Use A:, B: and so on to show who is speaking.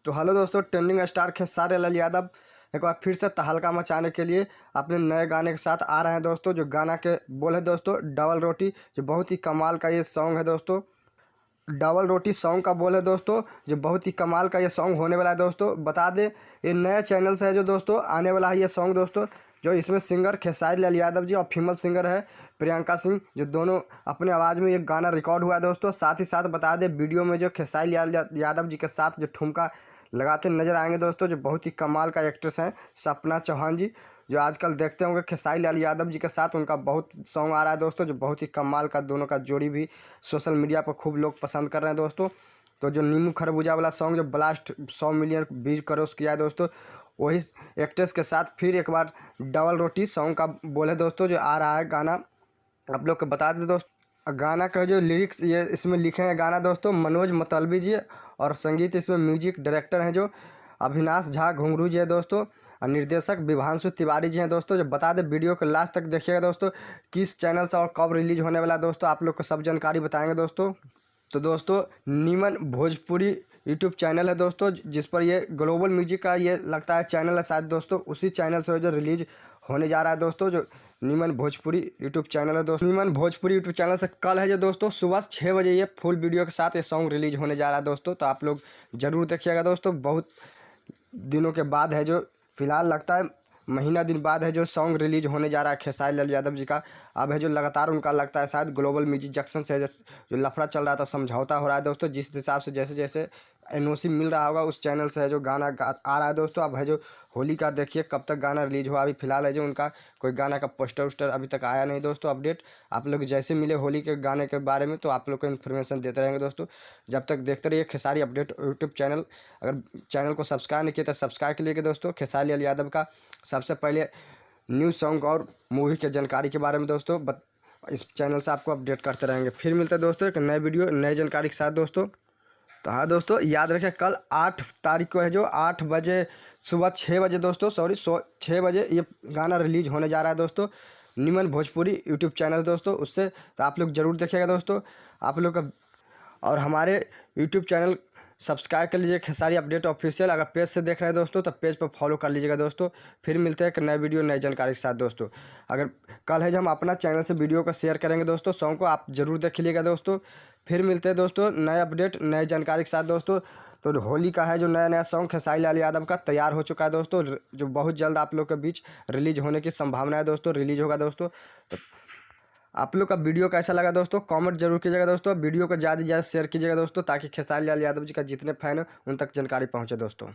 A: तो हेलो दोस्तों, trending star Khesari Lal Yadav एक बार फिर से तहलका मचाने के लिए अपने नए गाने के साथ आ रहे हैं दोस्तों। जो गाना के बोल है दोस्तों डबल रोटी, जो बहुत ही कमाल का ये सॉन्ग है दोस्तों। डबल रोटी सॉन्ग का बोल है दोस्तों, जो बहुत ही कमाल का ये सॉन्ग होने वाला है दोस्तों। बता दें ये नया चैनल से है जो दोस्तों आने वाला है ये सॉन्ग दोस्तों। जो इसमें सिंगर खेसारी लाल यादव जी और फीमेल सिंगर है प्रियंका सिंह, जो दोनों अपने आवाज़ में ये गाना रिकॉर्ड हुआ है दोस्तों। साथ ही साथ बता दें वीडियो में जो खेसारी लाल यादव जी के साथ जो ठुमका लगाते नजर आएंगे दोस्तों, जो बहुत ही कमाल का एक्ट्रेस हैं सपना चौहान जी, जो आजकल देखते होंगे खेसारी लाल यादव जी के साथ उनका बहुत सॉन्ग आ रहा है दोस्तों। जो बहुत ही कमाल का दोनों का जोड़ी भी सोशल मीडिया पर खूब लोग पसंद कर रहे हैं दोस्तों। तो जो नींबू खरबूजा वाला सॉन्ग जो ब्लास्ट 100 मिलियन व्यूज क्रॉस किया है दोस्तों, वही एक्ट्रेस के साथ फिर एक बार डबल रोटी सॉन्ग का बोले दोस्तों जो आ रहा है गाना। आप लोग को बता दें दोस्तों, गाना का जो लिरिक्स ये इसमें लिखे हैं गाना दोस्तों मनोज मतलबी जी, और संगीत इसमें म्यूजिक डायरेक्टर हैं जो अविनाश झा घुंगरू जी है दोस्तों, और निर्देशक विभांशु तिवारी जी हैं दोस्तों। जो बता दें वीडियो को लास्ट तक देखिएगा दोस्तों, किस चैनल से और कब रिलीज होने वाला है दोस्तों, आप लोग को सब जानकारी बताएंगे दोस्तों। तो दोस्तों नीमन भोजपुरी यूट्यूब चैनल है दोस्तों, जिस पर ये ग्लोबल म्यूजिक का ये लगता है चैनल है शायद दोस्तों, उसी चैनल से जो रिलीज होने जा रहा है दोस्तों। जो नीमन भोजपुरी यूट्यूब चैनल है दोस्तों, नीमन भोजपुरी यूट्यूब चैनल से कल है जो दोस्तों सुबह 6 बजे ये फुल वीडियो के साथ ये सॉन्ग रिलीज होने जा रहा है दोस्तों। तो आप लोग ज़रूर देखिएगा दोस्तों, बहुत दिनों के बाद है, जो फिलहाल लगता है महीना दिन बाद है जो सॉन्ग रिलीज होने जा रहा है खेसारी लाल यादव जी का। अब है जो लगातार उनका लगता है शायद ग्लोबल म्यूजिक जंक्शन से जो लफड़ा चल रहा था समझौता हो रहा है दोस्तों, जिस हिसाब से जैसे जैसे एनओसी मिल रहा होगा उस चैनल से है जो गाना आ रहा है दोस्तों। अब है जो होली का देखिए कब तक गाना रिलीज हुआ, अभी फिलहाल है जो उनका कोई गाना का पोस्टर वोस्टर अभी तक आया नहीं दोस्तों। अपडेट आप लोग जैसे मिले होली के गाने के बारे में तो आप लोग को इन्फॉर्मेशन देते रहेंगे दोस्तों। जब तक देखते रहिए खेसारी अपडेट यूट्यूब चैनल। अगर चैनल को सब्सक्राइब नहीं किया तो सब्सक्राइब के लिए दोस्तों। खेसारी लाल यादव का सबसे पहले न्यू सॉन्ग और मूवी के जानकारी के बारे में दोस्तों इस चैनल से आपको अपडेट करते रहेंगे। फिर मिलते हैं दोस्तों एक नए वीडियो नई जानकारी के साथ दोस्तों। तो हाँ दोस्तों याद रखें कल 8 तारीख को है जो 8 बजे सुबह 6 बजे दोस्तों 6 बजे ये गाना रिलीज होने जा रहा है दोस्तों नीमन भोजपुरी यूट्यूब चैनल दोस्तों उससे। तो आप लोग ज़रूर देखिएगा दोस्तों आप लोग का, और हमारे यूट्यूब चैनल सब्सक्राइब कर लीजिए खेसारी अपडेट ऑफिशियल। अगर पेज से देख रहे हैं दोस्तों तो पेज पर फॉलो कर लीजिएगा दोस्तों। फिर मिलते हैं एक नए वीडियो नई जानकारी के साथ दोस्तों। अगर कल है जो हम अपना चैनल से वीडियो को शेयर करेंगे दोस्तों, सॉन्ग को आप ज़रूर देख लीजिएगा दोस्तों। फिर मिलते हैं दोस्तों नए अपडेट नई जानकारी के साथ दोस्तों। तो होली का है जो नया नया सॉन्ग खेसारी लाल यादव का तैयार हो चुका है दोस्तों, जो बहुत जल्द आप लोग के बीच रिलीज होने की संभावना है दोस्तों, रिलीज होगा दोस्तों। तो आप लोग का वीडियो कैसा लगा दोस्तों कमेंट जरूर कीजिएगा दोस्तों। वीडियो को ज़्यादा से ज़्यादा शेयर कीजिएगा दोस्तों, ताकि खेसारी लाल यादव जी का जितने फैन हैं उन तक जानकारी पहुंचे दोस्तों।